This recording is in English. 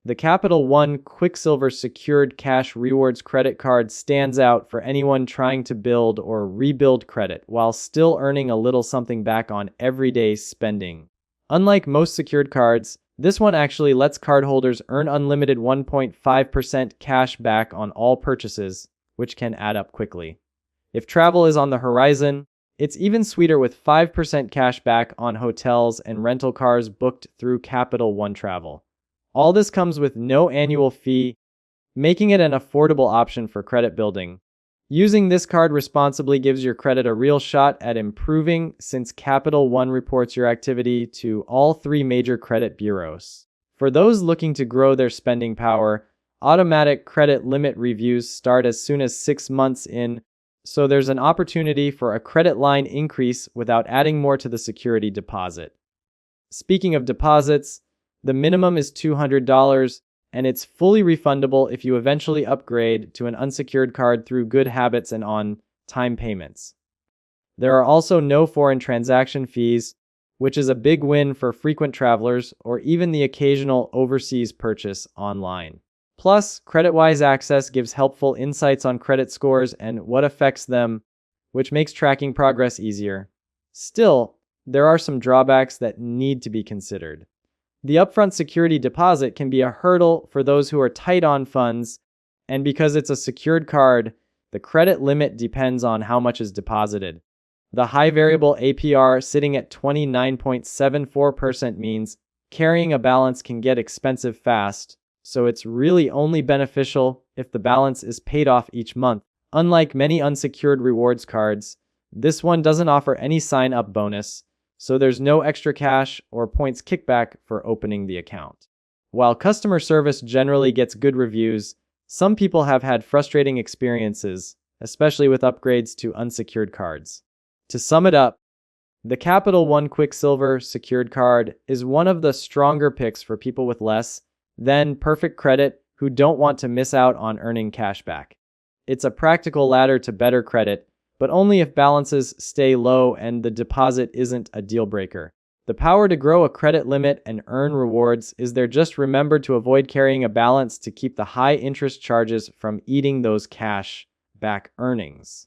The Capital One Quicksilver Secured Cash Rewards credit card stands out for anyone trying to build or rebuild credit while still earning a little something back on everyday spending. Unlike most secured cards, this one actually lets cardholders earn unlimited 1.5% cash back on all purchases, which can add up quickly. If travel is on the horizon, it's even sweeter with 5% cash back on hotels and rental cars booked through Capital One Travel. All this comes with no annual fee, making it an affordable option for credit building. Using this card responsibly gives your credit a real shot at improving since Capital One reports your activity to all three major credit bureaus. For those looking to grow their spending power, automatic credit limit reviews start as soon as 6 months in, so there's an opportunity for a credit line increase without adding more to the security deposit. Speaking of deposits, the minimum is $200, and it's fully refundable if you eventually upgrade to an unsecured card through good habits and on-time payments. There are also no foreign transaction fees, which is a big win for frequent travelers or even the occasional overseas purchase online. Plus, CreditWise Access gives helpful insights on credit scores and what affects them, which makes tracking progress easier. Still, there are some drawbacks that need to be considered. The upfront security deposit can be a hurdle for those who are tight on funds, and because it's a secured card, the credit limit depends on how much is deposited. The high variable APR sitting at 29.74% means carrying a balance can get expensive fast, so it's really only beneficial if the balance is paid off each month. Unlike many unsecured rewards cards, this one doesn't offer any sign-up bonus, so there's no extra cash or points kickback for opening the account. While customer service generally gets good reviews, some people have had frustrating experiences, especially with upgrades to unsecured cards. To sum it up, the Capital One Quicksilver secured card is one of the stronger picks for people with less than perfect credit who don't want to miss out on earning cash back. It's a practical ladder to better credit, but only if balances stay low and the deposit isn't a deal breaker. The power to grow a credit limit and earn rewards is there. Just remember to avoid carrying a balance to keep the high interest charges from eating those cash back earnings.